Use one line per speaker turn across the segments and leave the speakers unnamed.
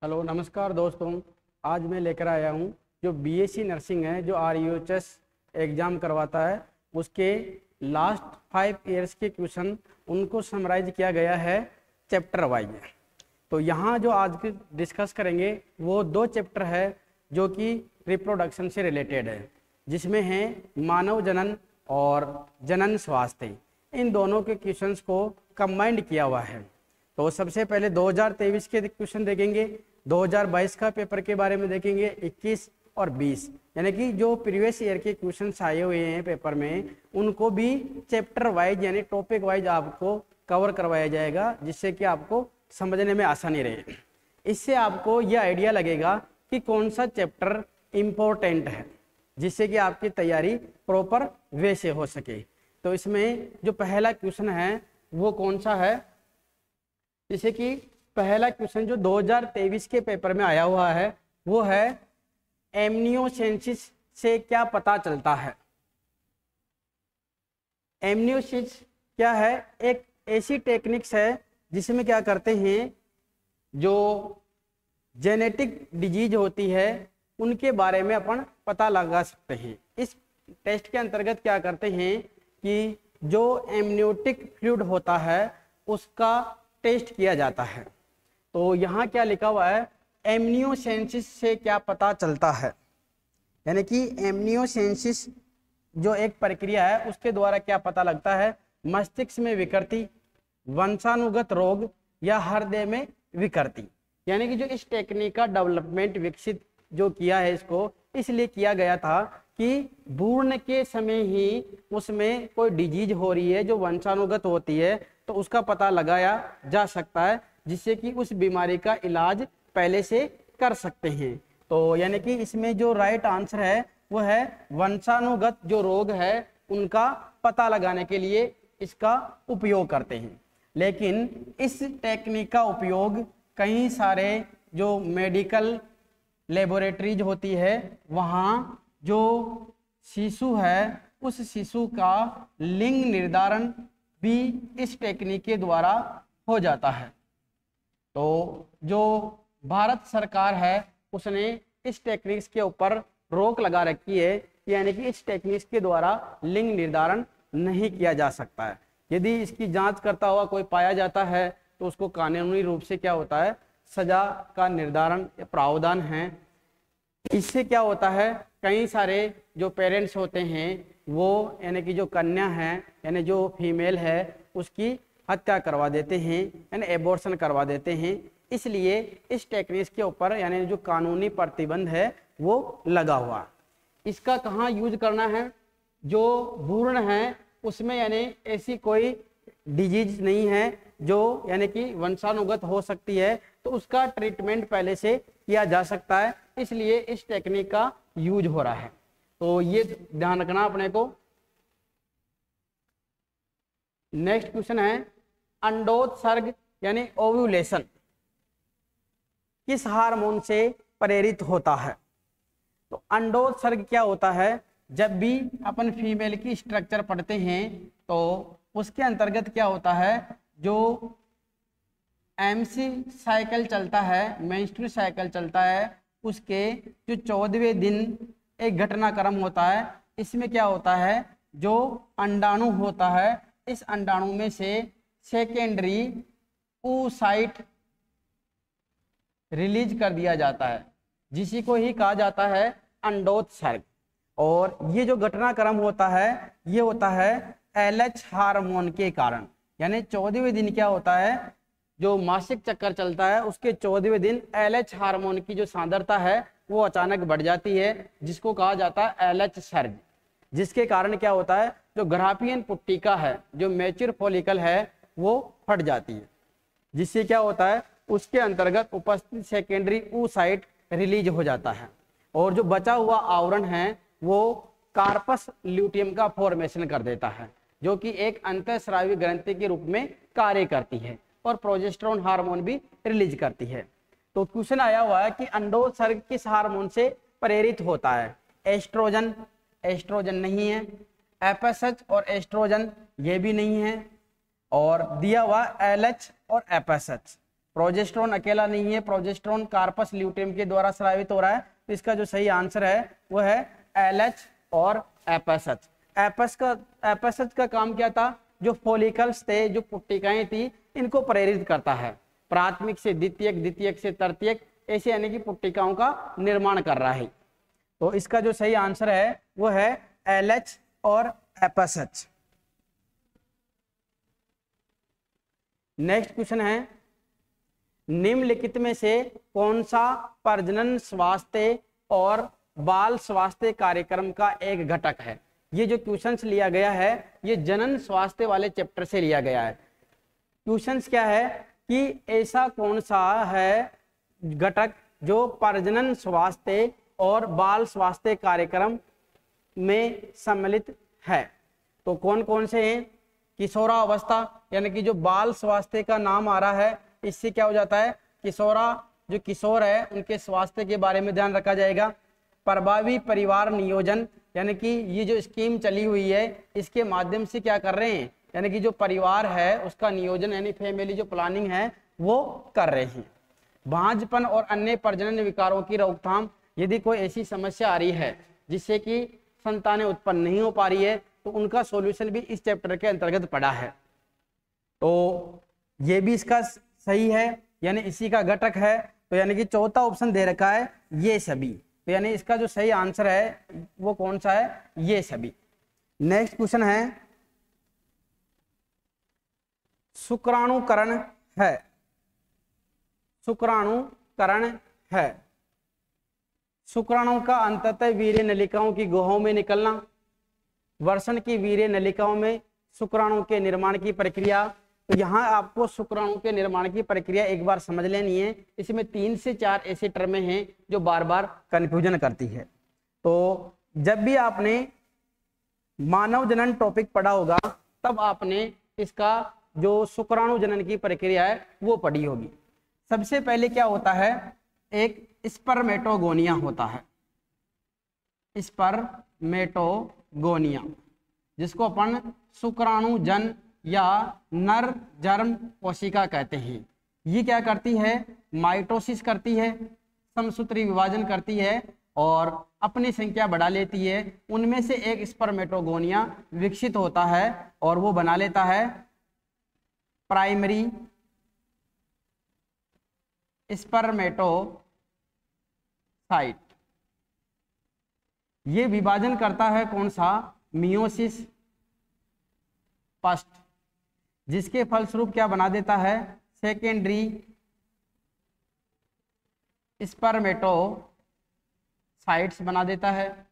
Hello नमस्कार दोस्तों। आज मैं लेकर आया हूँ जो बीएससी नर्सिंग है, जो आरयूएचएस एग्ज़ाम करवाता है, उसके लास्ट 5 ईयर्स के क्वेश्चन उनको समराइज किया गया है चैप्टर वाइज। तो यहाँ जो आज के डिस्कस करेंगे वो 2 चैप्टर है जो कि रिप्रोडक्शन से रिलेटेड है, जिसमें है मानव जनन और जनन स्वास्थ्य। इन दोनों के क्वेश्चंस को कंबाइंड किया हुआ है। तो सबसे पहले 2023 के क्वेश्चन देखेंगे, 2022 का पेपर के बारे में देखेंगे, 21 और 20, यानी कि जो प्रीवियस ईयर के क्वेश्चंस आए हुए हैं पेपर में उनको भी चैप्टर वाइज यानी टॉपिक वाइज आपको कवर करवाया जाएगा, जिससे कि आपको समझने में आसानी रहे। इससे आपको यह आइडिया लगेगा कि कौन सा चैप्टर इम्पोर्टेंट है, जिससे कि आपकी तैयारी प्रॉपर वे से हो सके। तो इसमें जो पहला क्वेश्चन है वो कौन सा है, जैसे कि पहला क्वेश्चन जो 2023 के पेपर में आया हुआ है वो है एमनियोसेंसिस से क्या पता चलता है। एमनियोसेंसिस क्या है? एक ऐसी टेक्निक्स है जिसमें क्या करते हैं, जो जेनेटिक डिजीज होती है उनके बारे में अपन पता लगा सकते हैं। इस टेस्ट के अंतर्गत क्या करते हैं कि जो एमनियोटिक फ्लूइड होता है उसका टेस्ट किया जाता है। तो यहाँ क्या लिखा हुआ है, एमनियोसेंसिस से क्या पता चलता है, यानी कि एमनियोसेंसिस जो एक प्रक्रिया है उसके द्वारा क्या पता लगता है, मस्तिष्क में विकृति, वंशानुगत रोग या हृदय में विकृति। यानी कि जो इस टेक्निक का डेवलपमेंट विकसित जो किया है इसको इसलिए किया गया था कि भ्रूण के समय ही उसमें कोई डिजीज हो रही है जो वंशानुगत होती है, तो उसका पता लगाया जा सकता है, जिससे कि उस बीमारी का इलाज पहले से कर सकते हैं। तो यानी कि इसमें जो राइट आंसर है वो है वंशानुगत जो रोग है उनका पता लगाने के लिए इसका उपयोग करते हैं। लेकिन इस टेक्निक का उपयोग कई सारे जो मेडिकल लेबोरेटरीज होती है वहाँ जो शिशु है उस शिशु का लिंग निर्धारण भी इस टेक्निक के द्वारा हो जाता है। तो जो भारत सरकार है उसने इस टेक्निक्स के ऊपर रोक लगा रखी है, यानी कि इस टेक्निक्स के द्वारा लिंग निर्धारण नहीं किया जा सकता है। यदि इसकी जांच करता हुआ कोई पाया जाता है तो उसको कानूनी रूप से क्या होता है, सजा का निर्धारण प्रावधान है। इससे क्या होता है, कई सारे जो पेरेंट्स होते हैं वो यानी कि जो कन्या है यानी जो फीमेल है उसकी हत्या करवा देते हैं, यानी एबॉर्शन करवा देते हैं। इसलिए इस टेक्निक्स के ऊपर यानी जो कानूनी प्रतिबंध है वो लगा हुआ। इसका कहाँ यूज करना है, जो भ्रूण है उसमें यानी ऐसी कोई डिजीज नहीं है जो यानी कि वंशानुगत हो सकती है, तो उसका ट्रीटमेंट पहले से किया जा सकता है, इसलिए इस टेक्निक का यूज हो रहा है। तो ये ध्यान रखना अपने को। नेक्स्ट क्वेश्चन है अंडोत्सर्ग यानी ओव्यूलेशन किस हार्मोन से प्रेरित होता है। तो अंडोत्सर्ग क्या होता है, जब भी अपन फीमेल की स्ट्रक्चर पढ़ते हैं तो उसके अंतर्गत क्या होता है, जो एमसी साइकिल चलता है, मेंस्ट्रुअल साइकिल चलता है, उसके जो 14वें दिन एक घटनाक्रम होता है। इसमें क्या होता है, जो अंडाणु होता है इस अंडाणु में से सेकेंडरी oocyte रिलीज कर दिया जाता है, जिसी को ही कहा जाता है अंडोत्सर्ग। और ये जो घटनाक्रम होता है ये होता है LH हार्मोन के कारण। यानी 14वें दिन क्या होता है, जो मासिक चक्कर चलता है उसके 14वें दिन LH हार्मोन की जो सांद्रता है वो अचानक बढ़ जाती है, जिसको कहा जाता है LH सर्ज। जिसके कारण क्या होता है, जो ग्राफियन पुट्टिका है, जो मैच्योर फॉलिकल है वो फट जाती है, जिससे क्या होता है उसके अंतर्गत उपस्थित सेकेंडरी oocyte रिलीज हो जाता है। और जो बचा हुआ आवरण है वो कार्पस ल्यूटियम का फॉर्मेशन कर देता है, जो कि एक अंतःस्रावी ग्रंथि के रूप में कार्य करती है और प्रोजेस्टेरोन हार्मोन भी रिलीज करती है। तो क्वेश्चन आया हुआ है कि अंडोत्सर्ग किस हार्मोन से प्रेरित होता है। एस्ट्रोजन, एस्ट्रोजन नहीं है। एफएसएच और एस्ट्रोजन ये भी नहीं है। और दिया हुआ LH और एफएसएच, प्रोजेस्टेरोन अकेला नहीं है, प्रोजेस्टेरोन कार्पस ल्यूटेम के द्वारा स्रावित हो रहा है। तो इसका जो सही आंसर है वो है LH और FSH। FSH का काम क्या था, जो फॉलिकल्स थे, जो पुट्टिकाएं थी, इनको प्रेरित करता है, प्राथमिक से द्वितीयक, द्वितीयक से तृतीयक, ऐसे यानी कि पुट्टिकाओं का निर्माण कर रहा है। तो इसका जो सही आंसर है वो है LH और FSH। नेक्स्ट क्वेश्चन है, निम्नलिखित में से कौन सा प्रजनन स्वास्थ्य और बाल स्वास्थ्य कार्यक्रम का एक घटक है। ये जो क्वेश्चंस लिया गया है ये जनन स्वास्थ्य वाले चैप्टर से लिया गया है। क्वेश्चंस क्या है कि ऐसा कौन सा है घटक जो प्रजनन स्वास्थ्य और बाल स्वास्थ्य कार्यक्रम में सम्मिलित है। तो कौन कौन से हैं, किशोरावस्था यानी कि जो बाल स्वास्थ्य का नाम आ रहा है, इससे क्या हो जाता है, जो किशोर है उनके स्वास्थ्य के बारे में ध्यान रखा जाएगा। प्रभावी परिवार नियोजन यानी कि ये जो स्कीम चली हुई है इसके माध्यम से क्या कर रहे हैं, यानी कि जो परिवार है उसका नियोजन यानी फैमिली जो प्लानिंग है वो कर रहे हैं। भांजपन और अन्य प्रजनन विकारों की रोकथाम, यदि कोई ऐसी समस्या आ रही है जिससे कि संतानें उत्पन्न नहीं हो पा रही है तो उनका सॉल्यूशन भी इस चैप्टर के अंतर्गत पड़ा है। तो ये भी इसका सही है, यानी इसी का घटक है। तो यानी कि चौथा ऑप्शन दे रखा है ये सभी, तो यानी इसका जो सही आंसर है वो कौन सा है, ये सभी। नेक्स्ट क्वेश्चन है, शुक्राणुकरण है, शुक्राणुकरण है। शुक्राणु का अंततः वीर्य नलिकाओं की गुहाओं में निकलना, वर्षण की वीर्य नलिकाओं में शुक्राणु के निर्माण की प्रक्रिया। तो यहाँ आपको शुक्राणु के निर्माण की प्रक्रिया एक बार समझ लेनी है। इसमें 3 से 4 ऐसे टर्में हैं जो बार बार कंफ्यूजन करती है। तो जब भी आपने मानव जनन टॉपिक पढ़ा होगा तब आपने इसका जो शुक्राणु जनन की प्रक्रिया है वो पढ़ी होगी। सबसे पहले क्या होता है, एक स्पर्मेटोगोनिया होता है, स्पर्मेटोगोनिया, जिसको अपन शुक्राणु जन या नर जर्म कोशिका कहते हैं। ये क्या करती है, माइटोसिस करती है, समसूत्री विभाजन करती है और अपनी संख्या बढ़ा लेती है। उनमें से एक स्पर्मेटोगोनिया विकसित होता है और वो बना लेता है प्राइमरी स्पर्मेटोसाइट। ये विभाजन करता है कौन सा, मियोसिस फर्स्ट, जिसके फलस्वरूप क्या बना देता है, सेकेंडरी स्पर्मेटोसाइट्स बना देता है।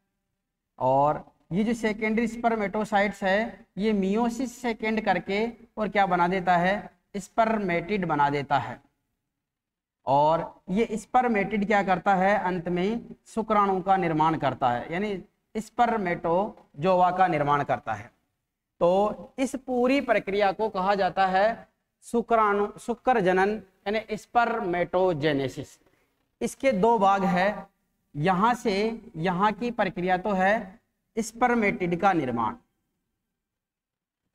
और ये जो सेकेंडरी स्पर्मेटोसाइट्स है ये मियोसिस सेकेंड करके और क्या बना देता है, स्पर्मेटिड बना देता है। और ये स्पर्मेटिड क्या करता है, अंत में शुक्राणु का निर्माण करता है, यानी स्पर्मेटोजोआ का निर्माण करता है। तो इस पूरी प्रक्रिया को कहा जाता है शुक्र जनन यानी स्पर्मेटोजेनेसिस। इसके 2 भाग है, यहाँ से यहाँ की प्रक्रिया तो है स्पर्मेटिड का निर्माण,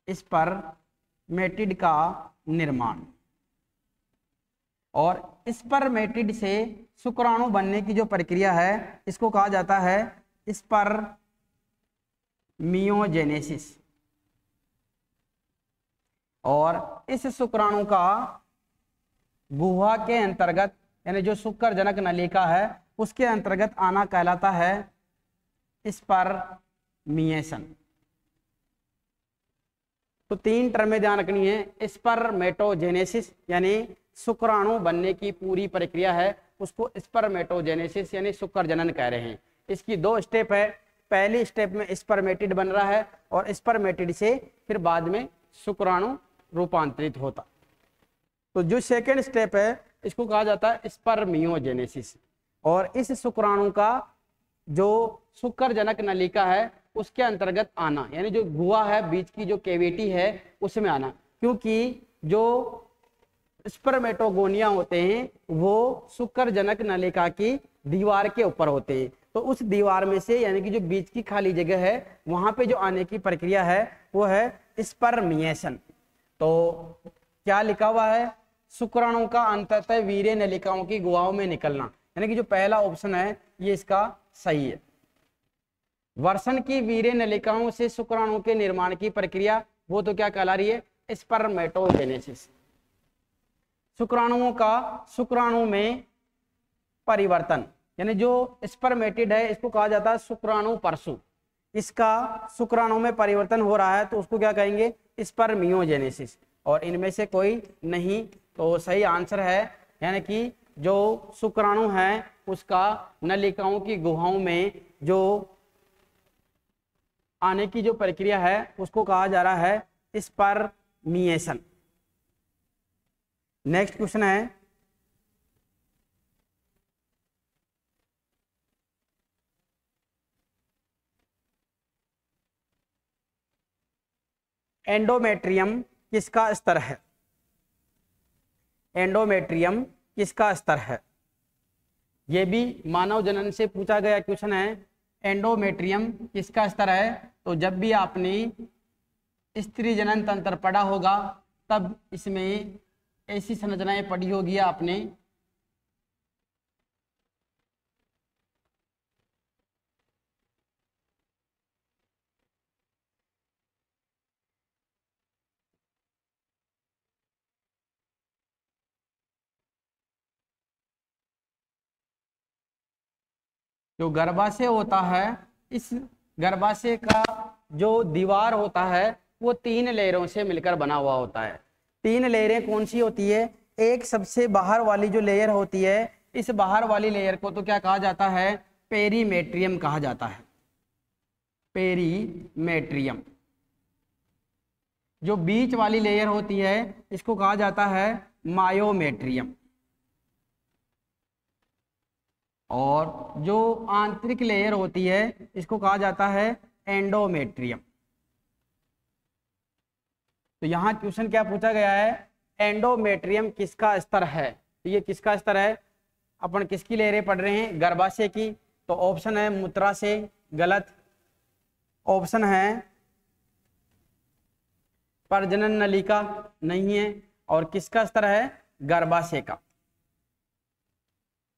स्पर्मेटिड का निर्माण, और स्पर्मेटिड से शुक्राणु बनने की जो प्रक्रिया है इसको कहा जाता है स्पर्मियोजेनेसिस। और इस शुक्राणु का गुहा के अंतर्गत यानी जो शुक्र जनक नलिका है उसके अंतर्गत आना कहलाता है स्पर्मिएशन। तो 3 टर्में ध्यान रखनी है, स्पर्मेटोजेनेसिस यानी शुक्राणु बनने की पूरी प्रक्रिया है उसको स्पर्मेटोजेनेसिस यानी शुक्र जनन कह रहे हैं। इसकी 2 स्टेप है, पहली स्टेप में स्पर्मेटिड बन रहा है और स्पर्मेटिड से फिर बाद में शुक्राणु रूपांतरित होता। तो जो सेकेंड स्टेप है इसको कहा जाता है स्पर्मियोजेनेसिस। और इस शुक्राणु का जो शुक्र जनक नलिका है उसके अंतर्गत आना यानी जो गुहा है, बीच की जो कैविटी है उसमें आना, क्योंकि जो स्पर्मेटोगोनिया होते हैं वो शुक्र जनक नलिका की दीवार के ऊपर होते हैं। तो उस दीवार में से यानी कि जो बीच की खाली जगह है वहां पे जो आने की प्रक्रिया है वो है स्पर्मिएशन। तो क्या लिखा हुआ है, शुक्राणु का अंततः वीर्य नलिकाओं की गुहाओं में निकलना, यानी कि जो पहला ऑप्शन है ये इसका सही है। वर्षण की वीर्य नलिकाओं से शुक्राणु के निर्माण की प्रक्रिया वो तो क्या कहला रही है, स्पर्मेटोजेनेसिस। शुक्राणुओं का शुक्राणु में परिवर्तन, यानी जो स्पर्मेटिड है इसको कहा जाता है शुक्राणु परशु, इसका शुक्राणु में परिवर्तन हो रहा है तो उसको क्या कहेंगे, स्पर्मियोजेनेसिस। और इनमें से कोई नहीं, तो सही आंसर है, यानी कि जो शुक्राणु है उसका नलिकाओं की गुहाओं में जो आने की जो प्रक्रिया है उसको कहा जा रहा है स्पर्मिएशन। नेक्स्ट क्वेश्चन है एंडोमेट्रियम किसका स्तर है, एंडोमेट्रियम किसका स्तर है। यह भी मानव जनन से पूछा गया क्वेश्चन है, एंडोमेट्रियम किसका स्तर है। तो जब भी आपने स्त्री जनन तंत्र पढ़ा होगा तब इसमें ऐसी संरचनाएं पढ़ी होगी आपने, जो गर्भाशय होता है, इस गर्भाशय का जो दीवार होता है वो 3 लेयरों से मिलकर बना हुआ होता है। 3 लेयरें कौन सी होती है, एक सबसे बाहर वाली जो लेयर होती है, इस बाहर वाली लेयर को तो क्या कहा जाता है, पेरीमेट्रियम कहा जाता है, पेरीमेट्रियम। जो बीच वाली लेयर होती है इसको कहा जाता है मायोमेट्रियम, और जो आंतरिक लेयर होती है इसको कहा जाता है एंडोमेट्रियम। तो यहाँ क्वेश्चन क्या पूछा गया है, एंडोमेट्रियम किसका स्तर है। तो ये किसका स्तर है, अपन किसकी लेयरें पढ़ रहे हैं, गर्भाशय की। तो ऑप्शन है मूत्राशय, गलत। ऑप्शन है प्रजनन नलिका, नहीं है। और किसका स्तर है, गर्भाशय का।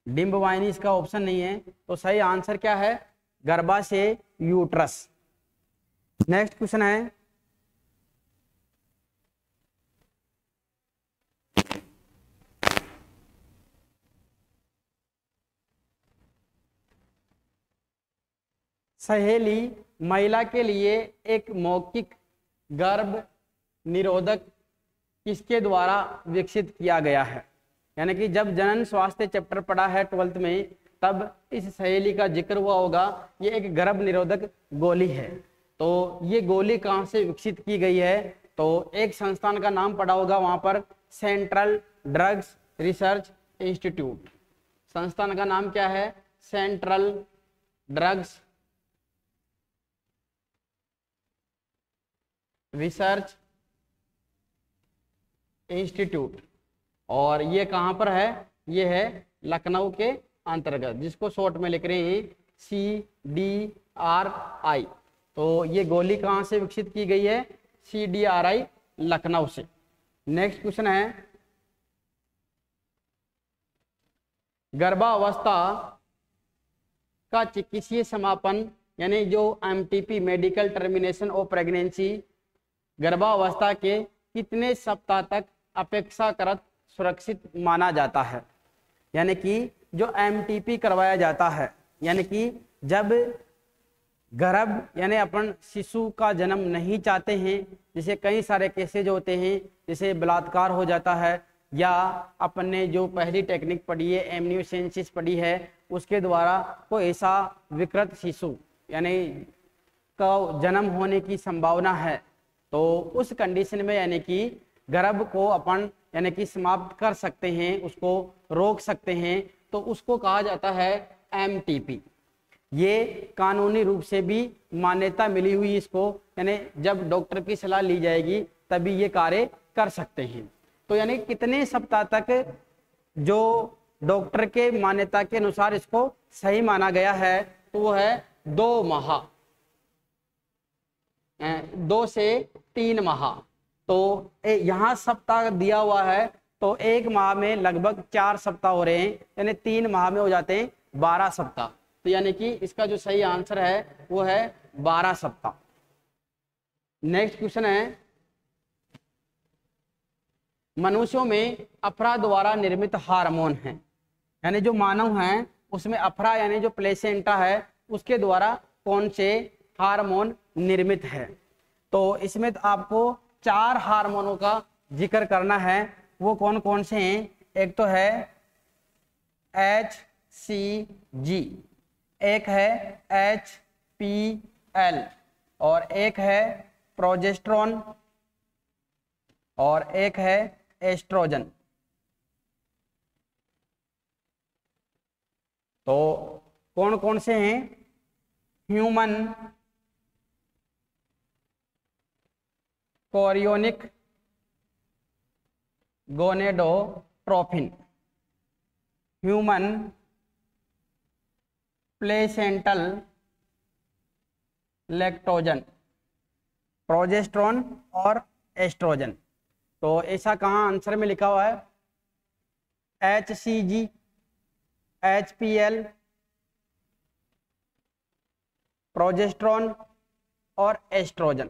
डिंब वाहिनी इसका ऑप्शन नहीं है, तो सही आंसर क्या है, गर्भाशय, यूट्रस। नेक्स्ट क्वेश्चन है सहेली महिला के लिए एक मौखिक गर्भ निरोधक किसके द्वारा विकसित किया गया है। यानी कि जब जनन स्वास्थ्य चैप्टर पढ़ा है 12th में, तब इस सहेली का जिक्र हुआ होगा। ये एक गर्भ निरोधक गोली है। तो ये गोली कहाँ से विकसित की गई है, तो एक संस्थान का नाम पढ़ा होगा वहां पर, सेंट्रल ड्रग्स रिसर्च इंस्टीट्यूट। संस्थान का नाम क्या है, सेंट्रल ड्रग्स रिसर्च इंस्टीट्यूट। और ये कहाँ पर है, ये है लखनऊ के अंतर्गत, जिसको शॉर्ट में लिख रहे हैं CDRI। तो ये गोली कहाँ से विकसित की गई है, CDRI लखनऊ से। नेक्स्ट क्वेश्चन है, गर्भावस्था का चिकित्सीय समापन, यानी जो MTP medical termination of pregnancy, गर्भावस्था के कितने सप्ताह तक अपेक्षाकृत सुरक्षित माना जाता है। यानी कि जो MTP करवाया जाता है, यानी कि जब गर्भ यानी अपन शिशु का जन्म नहीं चाहते हैं, जैसे कई सारे केसेज होते हैं, जैसे बलात्कार हो जाता है, या अपन ने जो पहली टेक्निक पढ़ी है एमनियोसेंसिस पढ़ी है, उसके द्वारा कोई ऐसा विकृत शिशु यानी का जन्म होने की संभावना है, तो उस कंडीशन में यानी कि गर्भ को अपन यानी कि समाप्त कर सकते हैं, उसको रोक सकते हैं, तो उसको कहा जाता है MTP। ये कानूनी रूप से भी मान्यता मिली हुई इसको, यानी जब डॉक्टर की सलाह ली जाएगी तभी ये कार्य कर सकते हैं। तो यानी कितने सप्ताह तक जो डॉक्टर के मान्यता के अनुसार इसको सही माना गया है, तो वो है 2 माह, 2 से 3 माह। तो यहाँ सप्ताह दिया हुआ है, तो तो एक माह में लगभग 4 सप्ताह हो रहे हैं, यानी 3 माह में हो जाते हैं 12 सप्ताह। तो यानी कि इसका जो सही आंसर है वो है 12 सप्ताह। नेक्स्ट क्वेश्चन है, मनुष्यों में अफरा द्वारा निर्मित हार्मोन है, यानी जो मानव हैं उसमें अफरा यानी जो प्लेसेंटा है उसके द्वारा कौन से हार्मोन निर्मित है। तो इसमें तो आपको 4 हार्मोनों का जिक्र करना है। वो कौन कौन से हैं? एक तो है HCG, एक है HPL, और एक है प्रोजेस्टेरोन, और एक है एस्ट्रोजन। तो कौन कौन से हैं? Human chorionic gonadotropin, human placental lactogen, progesterone और एस्ट्रोजन। तो ऐसा कहाँ आंसर में लिखा हुआ है? HCG, HPL, प्रोजेस्टेरोन और एस्ट्रोजन।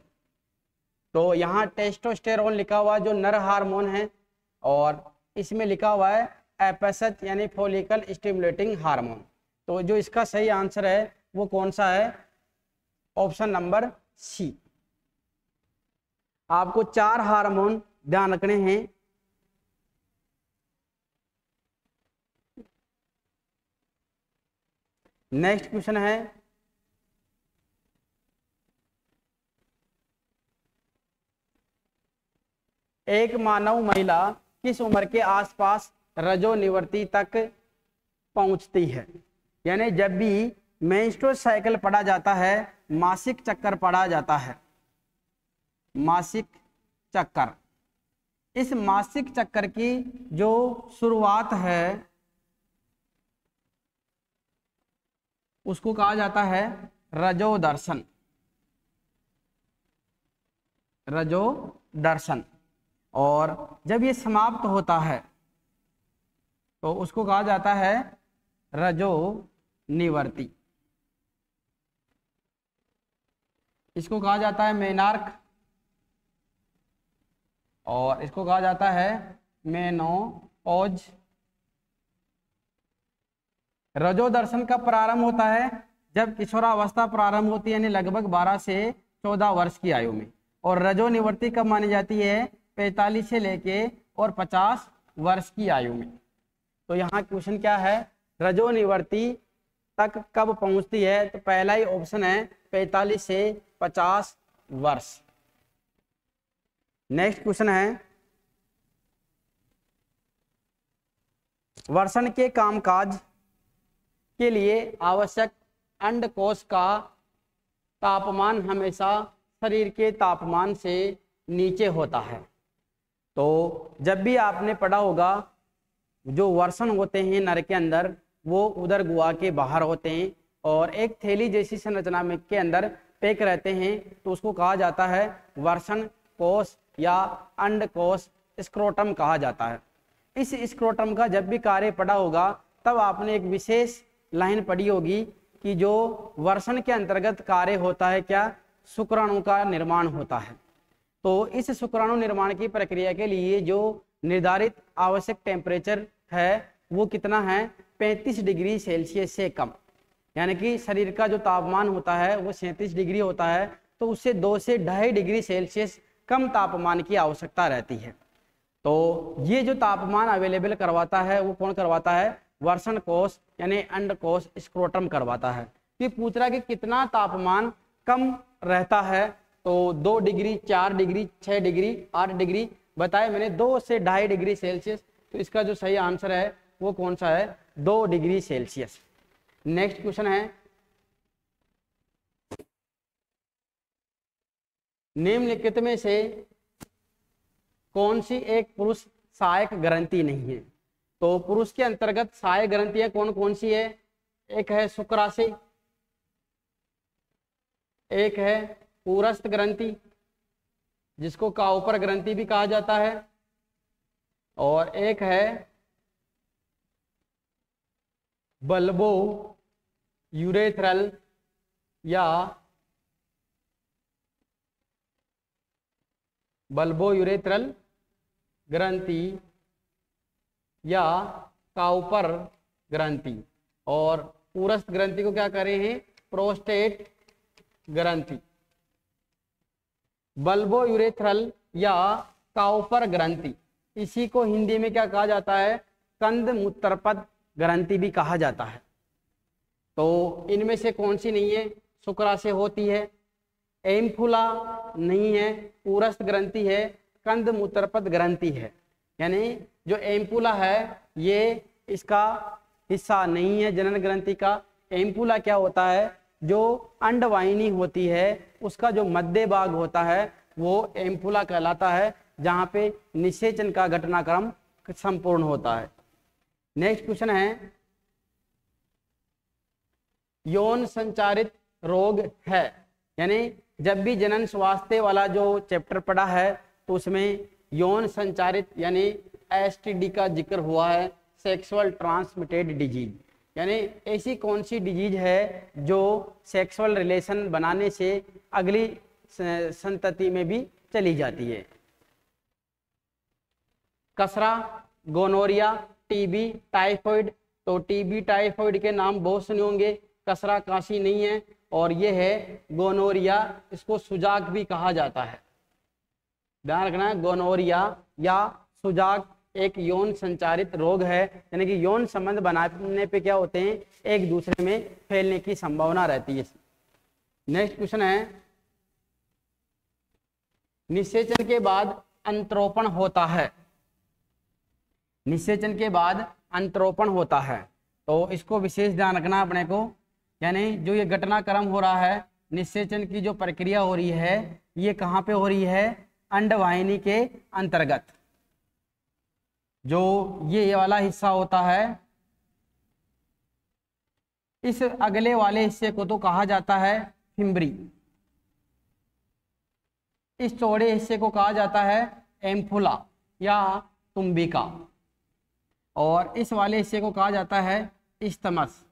तो यहाँ टेस्टोस्टेरोन लिखा हुआ जो नर हार्मोन है, और इसमें लिखा हुआ है FSH यानी फॉलिकल स्टिमुलेटिंग हार्मोन। तो जो इसका सही आंसर है वो कौन सा है? Option number C. आपको 4 हार्मोन ध्यान रखने हैं। नेक्स्ट क्वेश्चन है, एक मानव महिला किस उम्र के आसपास रजोनिवृत्ति तक पहुंचती है? यानी जब भी मेंस्ट्रुअल साइकिल पढ़ा जाता है, मासिक चक्कर पढ़ा जाता है, मासिक चक्कर, इस मासिक चक्कर की जो शुरुआत है उसको कहा जाता है रजोदर्शन, रजोदर्शन। और जब ये समाप्त होता है तो उसको कहा जाता है रजोनिवृत्ति। इसको कहा जाता है मेनार्क, और इसको कहा जाता है मेनोपॉज। रजोदर्शन का प्रारंभ होता है जब किशोरावस्था प्रारंभ होती है, यानी लगभग 12 से 14 वर्ष की आयु में। और रजोनिवृत्ति कब मानी जाती है? 45 से लेके और 50 वर्ष की आयु में। तो यहाँ क्वेश्चन क्या है? रजोनिवृत्ति तक कब पहुंचती है? तो पहला ही ऑप्शन है 45 से 50 वर्ष। नेक्स्ट क्वेश्चन है, वर्षण के कामकाज के लिए आवश्यक अंडकोश का तापमान हमेशा शरीर के तापमान से नीचे होता है। तो जब भी आपने पढ़ा होगा जो वर्षण होते हैं नर के अंदर, वो उदर गुहा के बाहर होते हैं और एक थैली जैसी संरचना में के अंदर पैक रहते हैं, तो उसको कहा जाता है वर्षण कोश या अंडकोश, स्क्रोटम कहा जाता है। इस स्क्रोटम का जब भी कार्य पढ़ा होगा तब आपने एक विशेष लाइन पढ़ी होगी कि जो वर्षण के अंतर्गत कार्य होता है क्या? शुक्राणु का निर्माण होता है। तो इस शुक्राणु निर्माण की प्रक्रिया के लिए जो निर्धारित आवश्यक टेम्परेचर है वो कितना है? 35 डिग्री सेल्सियस से कम। यानी कि शरीर का जो तापमान होता है वो 37 डिग्री होता है, तो उससे 2 से 2.5 डिग्री सेल्सियस कम तापमान की आवश्यकता रहती है। तो ये जो तापमान अवेलेबल करवाता है वो कौन करवाता है? वर्षण कोश यानी अंडकोश, स्क्रोटम करवाता है। ये पूछ रहा है कि कितना तापमान कम रहता है? तो 2 डिग्री, 4 डिग्री, 6 डिग्री, 8 डिग्री बताए मैंने, 2 से 2.5 डिग्री सेल्सियस। तो इसका जो सही आंसर है वो कौन सा है? 2 डिग्री सेल्सियस। नेक्स्ट क्वेश्चन है, निम्नलिखित में से कौन सी एक पुरुष सहायक ग्रंथि नहीं है? तो पुरुष के अंतर्गत सहायक ग्रंथियां कौन कौन सी है? एक है शुक्राशय, एक है पुरस्थ ग्रंथि जिसको काउपर ग्रंथि भी कहा जाता है, और एक है बल्बो यूरेथ्रल या बल्बो यूरेथ्रल ग्रंथि या काउपर ग्रंथि। और पुरस्थ ग्रंथि को क्या करे हैं, प्रोस्टेट ग्रंथि। बल्बो यूरेथ्रल या काउपर ग्रंथि, इसी को हिंदी में क्या कहा जाता है, कंद मूत्रपद ग्रंथि भी कहा जाता है। तो इनमें से कौन सी नहीं है, शुक्राशय होती है, एम्फुला नहीं है, पुरस्थ ग्रंथि है, कंद मूत्रपद ग्रंथि है। यानी जो एम्पुला है ये इसका हिस्सा नहीं है जनन ग्रंथि का। एम्पुला क्या होता है, जो अंडवाहिनी होती है उसका जो मध्य भाग होता है वो एम्पुला कहलाता है, जहां पे निषेचन का घटनाक्रम संपूर्ण होता है। नेक्स्ट क्वेश्चन है, यौन संचारित रोग है, यानी जब भी जनन स्वास्थ्य वाला जो चैप्टर पढ़ा है तो उसमें यौन संचारित यानी एसटीडी का जिक्र हुआ है, सेक्सुअल ट्रांसमिटेड डिजीज। यानी ऐसी कौन सी डिजीज है जो सेक्सुअल रिलेशन बनाने से अगली संतति में भी चली जाती है। कसरा, गोनोरिया, टीबी, टाइफॉइड। तो टीबी टाइफॉइड के नाम बहुत सुने होंगे, कसरा काशी नहीं है, और ये है गोनोरिया, इसको सुजाक भी कहा जाता है। ध्यान रखना है, गोनोरिया या सुजाक एक यौन संचारित रोग है, यानी कि यौन संबंध बनाने पे क्या होते हैं, एक दूसरे में फैलने की संभावना रहती है। नेक्स्ट क्वेश्चन है, निषेचन के बाद अंतरोपण होता है। निषेचन के बाद अंतरोपण होता है, तो इसको विशेष ध्यान रखना अपने को। यानी जो ये घटनाक्रम हो रहा है, निषेचन की जो प्रक्रिया हो रही है, ये कहाँ पे हो रही है, अंडवाहिनी के अंतर्गत। जो ये वाला हिस्सा होता है, इस अगले वाले हिस्से को तो कहा जाता है फिम्बरी, इस चौड़े हिस्से को कहा जाता है एम्फुला या तुम्बिका, और इस वाले हिस्से को कहा जाता है इस्तमस।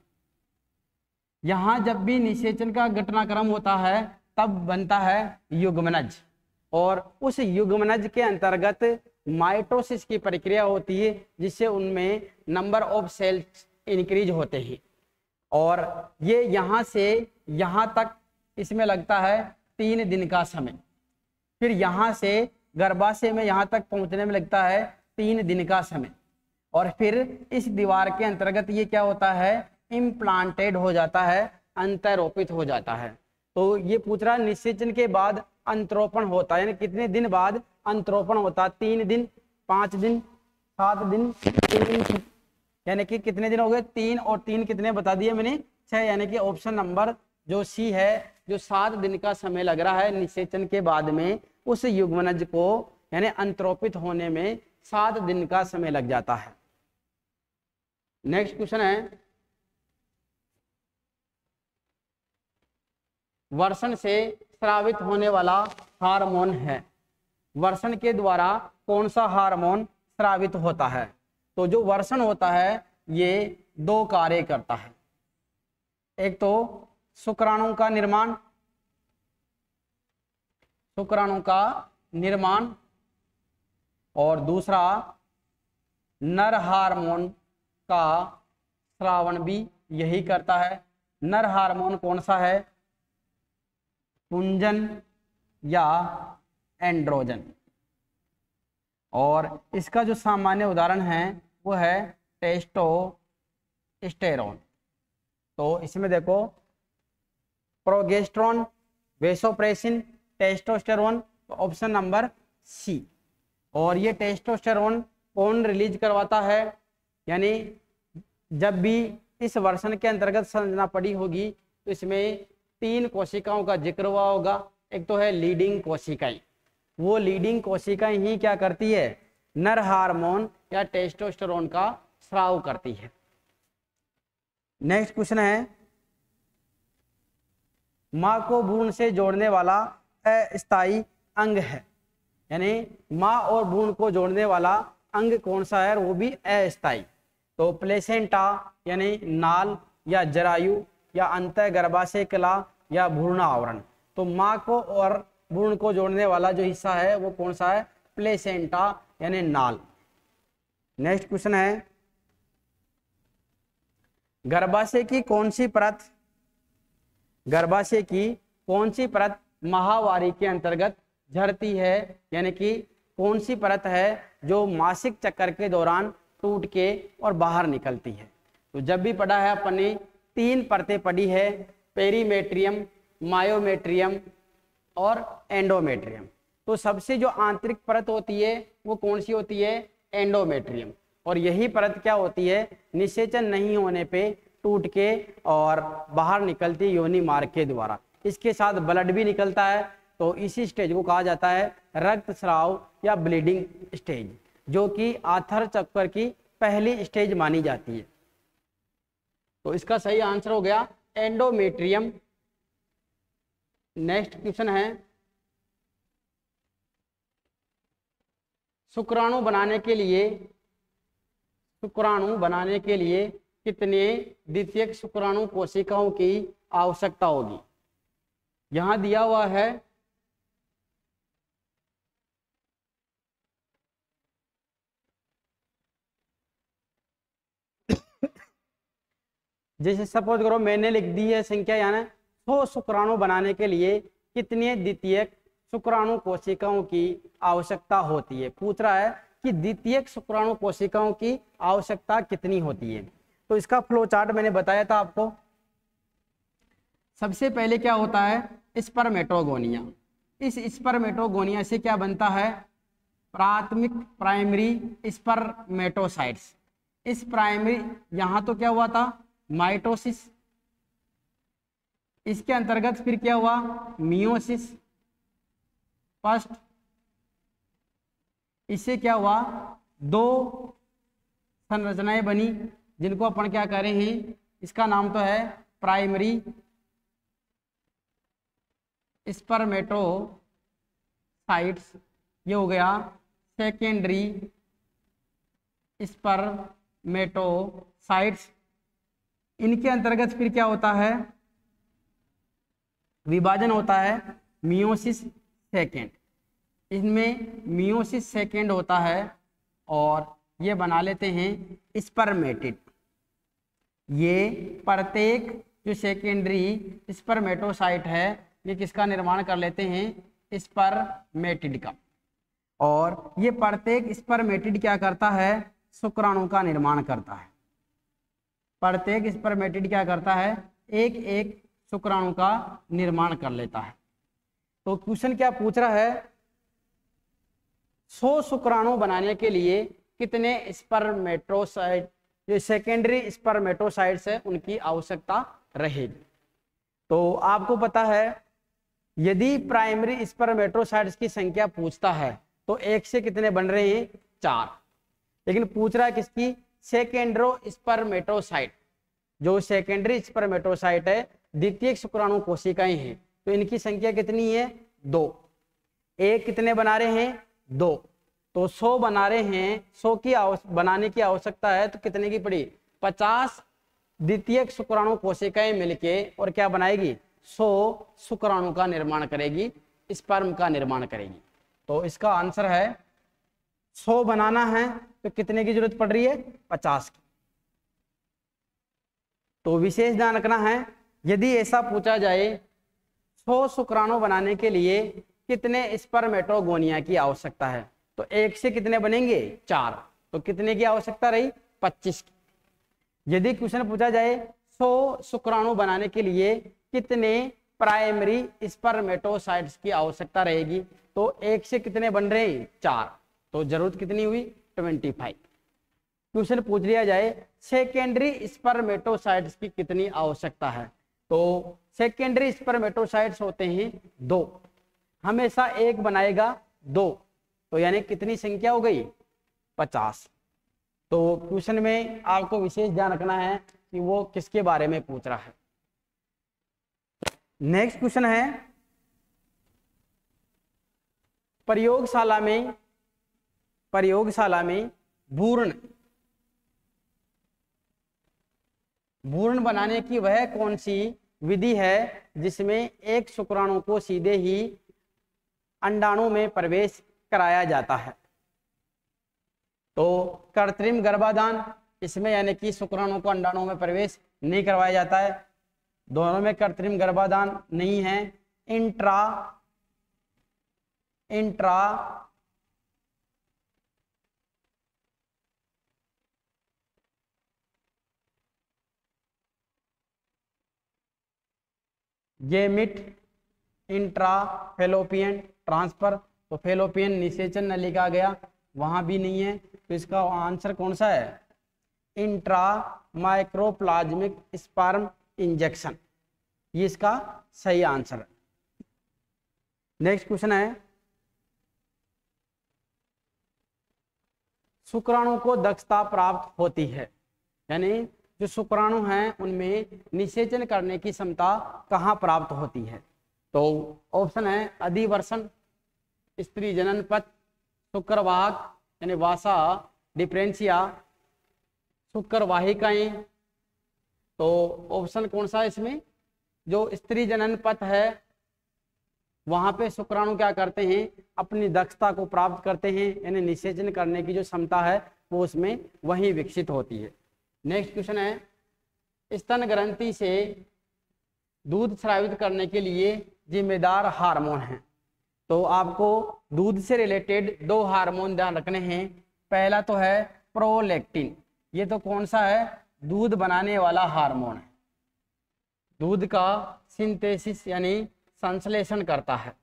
यहाँ जब भी निषेचन का घटनाक्रम होता है तब बनता है युग्मनज, और उस युग्मनज के अंतर्गत माइटोसिस की प्रक्रिया होती है, जिससे उनमें नंबर ऑफ सेल्स इंक्रीज होते हैं। और ये यहाँ से यहाँ तक इसमें लगता है 3 दिन का समय, फिर यहाँ से गर्भाशय में यहाँ तक पहुँचने में लगता है 3 दिन का समय, और फिर इस दीवार के अंतर्गत ये क्या होता है, इम्प्लांटेड हो जाता है, अंतरोपित हो जाता है। तो ये पूछ रहा है निषेचन के बाद अंतरोपण होता है, यानी कितने दिन बाद अंतरोपण होता है, 3 दिन, 5 दिन, 7 दिन, 3, यानी कि कितने दिन हो गए, 3 और 3 कितने बता दिए मैंने, 6, यानी कि ऑप्शन नंबर जो सी है, जो 7 दिन का समय लग रहा है निषेचन के बाद में, उस युग्मनज को यानी अंतरोपित होने में 7 दिन का समय लग जाता है। नेक्स्ट क्वेश्चन है, वर्षण से स्रावित होने वाला हार्मोन है। वर्षण के द्वारा कौन सा हार्मोन स्रावित होता है? तो जो वर्षण होता है ये 2 कार्य करता है, एक तो शुक्राणु का निर्माण, और दूसरा नर हार्मोन का स्रावण भी यही करता है। नर हार्मोन कौन सा है, पुंजन या एंड्रोजन, और इसका जो सामान्य उदाहरण है वो है टेस्टोस्टेरोन। तो इसमें देखो, progesterone, vasopressin, testosterone, option number C. और ये टेस्टोस्टेरोन कौन रिलीज करवाता है, यानी जब भी इस वर्षण के अंतर्गत संरचना पड़ी होगी तो इसमें 3 कोशिकाओं का जिक्र हुआ होगा। एक तो है लीडिंग कोशिकाएं, वो लीडिंग कोशिकाएं ही क्या करती है, नर हार्मोन या टेस्टोस्टेरोन का स्राव करती है। नेक्स्ट क्वेश्चन है, मां को भ्रूण से जोड़ने वाला अस्थायी अंग है, यानी मां और भ्रूण को जोड़ने वाला अंग कौन सा है, वो भी अस्थाई। तो प्लेसेंटा यानी नाल या जरायु या अंतः गर्भाशय कला या भ्रूण आवरण। तो माँ को और भ्रूण को जोड़ने वाला जो हिस्सा है वो कौन सा है, प्लेसेंटा यानी नाल। नेक्स्ट क्वेश्चन है, गर्भाशय की कौन सी परत, गर्भाशय की कौन सी परत माहवारी के अंतर्गत झरती है, यानी कि कौन सी परत है जो मासिक चक्कर के दौरान टूट के और बाहर निकलती है। तो जब भी पढ़ा है अपन ने 3 परतें पढ़ी है, पेरीमेट्रियम, मायोमेट्रियम और एंडोमेट्रियम। तो सबसे जो आंतरिक परत होती है वो कौन सी होती है, एंडोमेट्रियम। और यही परत क्या होती है, निषेचन नहीं होने पे टूट के और बाहर निकलती है योनि मार्ग के द्वारा। इसके साथ ब्लड भी निकलता है। तो इसी स्टेज को कहा जाता है रक्तस्राव या ब्लीडिंग स्टेज, जो कि आर्थर चक्कर की पहली स्टेज मानी जाती है। तो इसका सही आंसर हो गया एंडोमेट्रियम। नेक्स्ट क्वेश्चन है, शुक्राणु बनाने के लिए कितने द्वितीयक शुक्राणु कोशिकाओं की आवश्यकता होगी। यहां दिया हुआ है जैसे सपोज करो मैंने लिख दी है संख्या, यानी 100 शुक्राणु बनाने के लिए कितने द्वितीयक शुक्राणु कोशिकाओं की आवश्यकता होती है। पूछ रहा है कि द्वितीयक शुक्राणु कोशिकाओं की आवश्यकता कितनी होती है। तो इसका फ्लो चार्ट मैंने बताया था आपको। सबसे पहले क्या होता है, स्पर्मेटोगोनिया। इस स्पर्मेटोगोनिया से क्या बनता है, प्राइमरी स्पर्मेटोसाइट्स। इस प्राइमरी, यहां तो क्या हुआ था, माइटोसिस। इसके अंतर्गत फिर क्या हुआ, मियोसिस फर्स्ट। इससे क्या हुआ, 2 संरचनाएं बनी जिनको अपन क्या कह रहे हैं, इसका नाम तो है प्राइमरी स्पर्मेटोसाइट्स, ये हो गया। सेकेंडरी स्पर्मेटोसाइट्स, इनके अंतर्गत फिर क्या होता है, विभाजन होता है मियोसिस सेकेंड। इनमें मियोसिस सेकेंड होता है और ये बना लेते हैं स्पर्मेटिड। ये प्रत्येक जो सेकेंडरी स्पर्मेटोसाइट है ये किसका निर्माण कर लेते हैं, स्पर्मेटिड का। और ये प्रत्येक स्पर्मेटिड क्या करता है, शुक्राणु का निर्माण करता है। प्रत्येक स्पर्मेटिड क्या करता है, एक एक शुक्राणु का निर्माण कर लेता है। तो क्वेश्चन क्या पूछ रहा है, 100 शुक्राणु बनाने के लिए कितने स्पर्मेटोसाइट, जो सेकेंडरी स्पर्मेटोसाइट्स है उनकी आवश्यकता रहेगी। तो आपको पता है यदि प्राइमरी स्पर्मेटोसाइट्स की संख्या पूछता है तो 1 से कितने बन रहे हैं, 4। लेकिन पूछ रहा है किसकी, सेकेंड्रो स्पर्मेटोसाइट। जो सेकेंडरी स्पर्मेटोसाइट है, द्वितीयक शुक्राणु कोशिकाएं हैं, तो इनकी संख्या कितनी है, 2। 1 कितने बना रहे हैं, 2। तो 100 बना रहे हैं, 100 की बनाने की आवश्यकता है तो कितने की पड़ी, 50 द्वितीयक शुक्राणु कोशिकाएं मिलके और क्या बनाएगी, 100 शुक्राणु का निर्माण करेगी, स्पर्म का निर्माण करेगी। तो इसका आंसर है 100 बनाना है तो कितने की जरूरत पड़ रही है, 50 की। तो विशेष ध्यान रखना है, यदि ऐसा पूछा जाए 100 शुक्राणु बनाने के लिए कितने स्पर्मेटोगोनिया की आवश्यकता है, तो 1 से कितने बनेंगे, 4। तो कितने की आवश्यकता रही, 25 की। यदि क्वेश्चन पूछा जाए 100 शुक्राणु बनाने के लिए कितने प्राइमरी स्पर्मेटोसाइट्स की आवश्यकता रहेगी, तो 1 से कितने बन रहे हैं, 4। तो जरूरत कितनी हुई, 25। क्वेश्चन पूछ लिया जाए सेकेंडरी स्पर्मेटोसाइट्स की कितनी आवश्यकता है, तो सेकेंडरी स्पर्मेटोसाइट्स होते हैं 2। हमेशा 1 बनाएगा 2, तो यानी कितनी संख्या हो गई, 50। तो क्वेश्चन में आपको विशेष ध्यान रखना है कि वो किसके बारे में पूछ रहा है। नेक्स्ट क्वेश्चन है, प्रयोगशाला में भ्रूण, भ्रूण बनाने की वह कौन सी विधि है जिसमें एक शुक्राणु को सीधे ही अंडाणु में प्रवेश कराया जाता है? तो कृत्रिम गर्भाधान, इसमें यानी कि शुक्राणु को अंडाणु में प्रवेश नहीं करवाया जाता है, दोनों में कृत्रिम गर्भाधान नहीं है। इंट्रा गेमिट इंट्राफेलोपियन ट्रांसफर, तो फेलोपियन निषेचन नलिका गया, वहां भी नहीं है, तो इसका आंसर कौन सा है? इंट्रा माइक्रोप्लाज्मिक स्पर्म इंजेक्शन, ये इसका सही आंसर है। नेक्स्ट क्वेश्चन है, शुक्राणु को दक्षता प्राप्त होती है, यानी जो शुक्राणु हैं उनमें निषेचन करने की क्षमता कहाँ प्राप्त होती है? तो ऑप्शन है अधिवर्षण, स्त्री जनन पथ, शुक्रवाहक यानी वासा डिफरेंशिया, शुक्रवाहिकाएं। तो ऑप्शन कौन सा है इसमें? जो स्त्री जनन पथ है वहां पे शुक्राणु क्या करते हैं, अपनी दक्षता को प्राप्त करते हैं, यानी निषेचन करने की जो क्षमता है वो उसमें वही विकसित होती है। नेक्स्ट क्वेश्चन है, स्तन ग्रंथि से दूध स्रावित करने के लिए जिम्मेदार हार्मोन है। तो आपको दूध से रिलेटेड दो हार्मोन ध्यान रखने हैं। पहला तो है प्रोलैक्टिन, ये तो कौन सा है? दूध बनाने वाला हार्मोन है, दूध का सिंथेसिस यानी संश्लेषण करता है।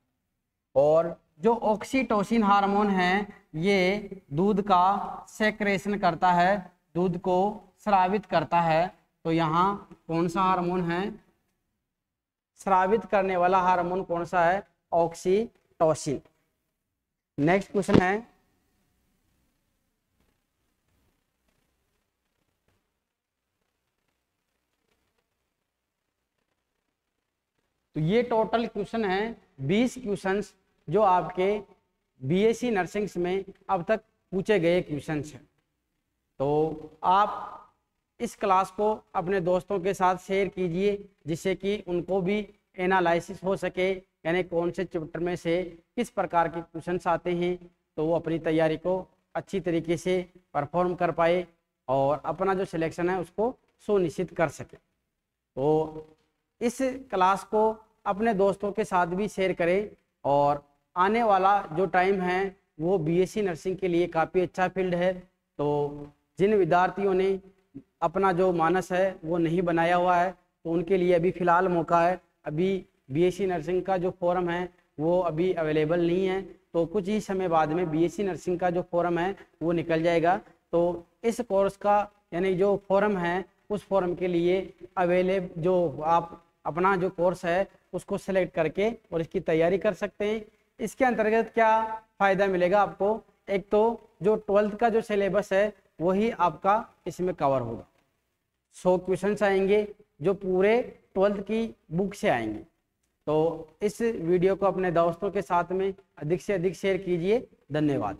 और जो ऑक्सीटोसिन हार्मोन है ये दूध का सेक्रेशन करता है, दूध को स्रावित करता है। तो यहाँ कौन सा हार्मोन है? स्रावित करने वाला हार्मोन कौन सा है? ऑक्सीटोसिन। नेक्स्ट क्वेश्चन है, तो ये टोटल क्वेश्चन है 20 क्वेश्चंस जो आपके बीएससी नर्सिंग में अब तक पूछे गए क्वेश्चंस हैं। तो आप इस क्लास को अपने दोस्तों के साथ शेयर कीजिए जिससे कि उनको भी एनालिसिस हो सके, यानी कौन से चैप्टर में से किस प्रकार के क्वेश्चंस आते हैं, तो वो अपनी तैयारी को अच्छी तरीके से परफॉर्म कर पाए और अपना जो सिलेक्शन है उसको सुनिश्चित कर सके। तो इस क्लास को अपने दोस्तों के साथ भी शेयर करें और आने वाला जो टाइम है वो बीएससी नर्सिंग के लिए काफ़ी अच्छा फील्ड है। तो जिन विद्यार्थियों ने अपना जो मानस है वो नहीं बनाया हुआ है तो उनके लिए अभी फ़िलहाल मौका है। अभी बीएससी नर्सिंग का जो फॉर्म है वो अभी अवेलेबल नहीं है, तो कुछ ही समय बाद में बीएससी नर्सिंग का जो फॉर्म है वो निकल जाएगा। तो इस कोर्स का यानी जो फॉर्म है उस फॉर्म के लिए अवेलेबल जो आप अपना जो कोर्स है उसको सेलेक्ट करके और इसकी तैयारी कर सकते हैं। इसके अंतर्गत क्या फ़ायदा मिलेगा आपको? एक तो जो 12th का जो सिलेबस है वही आपका इसमें कवर होगा। 100 क्वेश्चंस आएंगे जो पूरे 12th की बुक से आएंगे। तो इस वीडियो को अपने दोस्तों के साथ में अधिक से अधिक शेयर कीजिए। धन्यवाद।